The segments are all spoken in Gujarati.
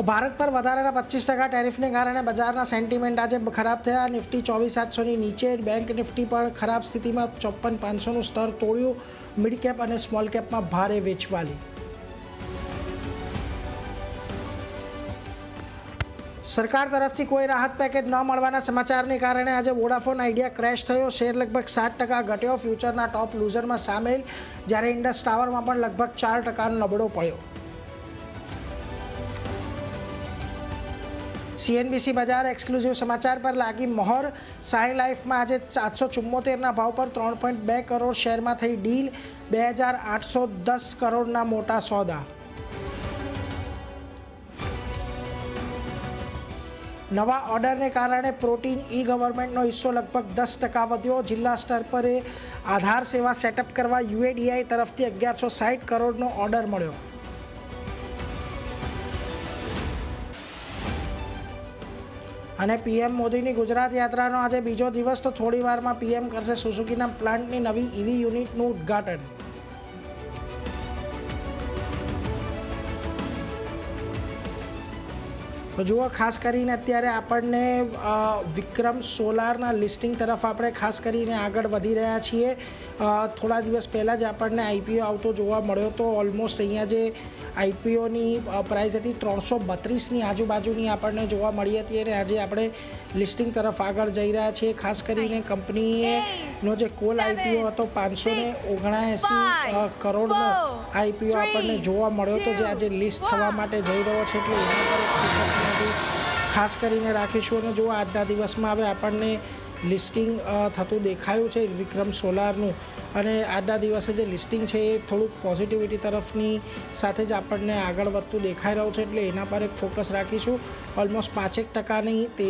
ભારત પર વધારાના 25% ટેરિફને કારણે બજારના સેન્ટિમેન્ટ આજે ખરાબ થયા। નિફ્ટી 24,700ની નીચે, બેંક નિફ્ટી પણ ખરાબ સ્થિતિમાં 54,500નું સ્તર તોડ્યું। મિડ કેપ અને સ્મોલ કેપમાં ભારે વેચવાલી। સરકાર તરફથી કોઈ રાહત પેકેજ ન મળવાના સમાચારને કારણે આજે વોડાફોન આઈડિયા ક્રેશ થયો। શેર લગભગ 7% ઘટ્યો। ફ્યુચરના ટોપ લૂઝરમાં સામેલ, જ્યારે ઇન્ડસ ટાવરમાં પણ લગભગ 4% નબળો પડ્યો। CNBC બજાર એક્સક્લુઝિવ સમાચાર પર લાગી મહોર। સાઈ લાઈફમાં આજે 774ના ભાવ પર 3.2 કરોડ શેરમાં થઈ ડીલ। 2,810 કરોડના મોટા સોદા। નવા ઓર્ડરને કારણે પ્રોટીન ઈ ગવર્નમેન્ટનો હિસ્સો લગભગ 10% વધ્યો। જિલ્લા સ્તર પર આધાર સેવા સેટઅપ કરવા UADI તરફથી 1160 કરોડનો ઓર્ડર મળ્યો। અને PM મોદીની ગુજરાત યાત્રાનો આજે બીજો દિવસ, તો થોડી વારમાં PM કરશે સુઝુકીના પ્લાન્ટની નવી EV યુનિટનું ઉદ્ઘાટન। તો જુઓ, ખાસ કરીને અત્યારે આપણને વિક્રમ સોલારના લિસ્ટિંગ તરફ આપણે ખાસ કરીને આગળ વધી રહ્યા છીએ। થોડા દિવસ પહેલાં જ આપણને IPO આવતો જોવા મળ્યો હતો। ઓલમોસ્ટ અહીંયા જે IPOની પ્રાઇસ હતી 332ની આજુબાજુની આપણને જોવા મળી હતી, અને આજે આપણે લિસ્ટિંગ તરફ આગળ જઈ રહ્યા છીએ। ખાસ કરીને કંપનીનો જે કુલ IPO હતો 579 કરોડનો IPO આપણને જોવા મળ્યો હતો, જે આજે લિસ્ટ થવા માટે જઈ રહ્યો છે। એટલે એના પર ખાસ કરીને રાખીશું। અને જો આજના દિવસમાં હવે આપણને લિસ્ટિંગ થતું દેખાયું છે વિક્રમ સોલારનું, અને આજના દિવસે જે લિસ્ટિંગ છે એ થોડુંક પોઝિટિવિટી તરફની સાથે જ આપણને આગળ વધતું દેખાઈ રહ્યું છે, એટલે એના પર એક ફોકસ રાખીશું। ઓલમોસ્ટ 5% તે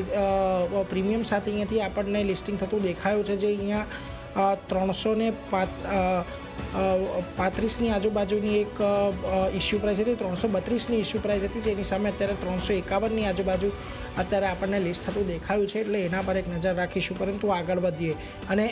પ્રીમિયમ સાથે અહીંયાથી આપણને લિસ્ટિંગ થતું દેખાયું છે, જે અહીંયા 335ની આજુબાજુની એક ઇસ્યુ પ્રાઇસ હતી। 332ની ઇસ્યુ પ્રાઇસ હતી, જેની સામે અત્યારે 351ની આજુબાજુ અત્યારે આપણને લિસ્ટ થતું દેખાયું છે, એટલે એના પર એક નજર રાખીશું। પરંતુ આગળ વધીએ અને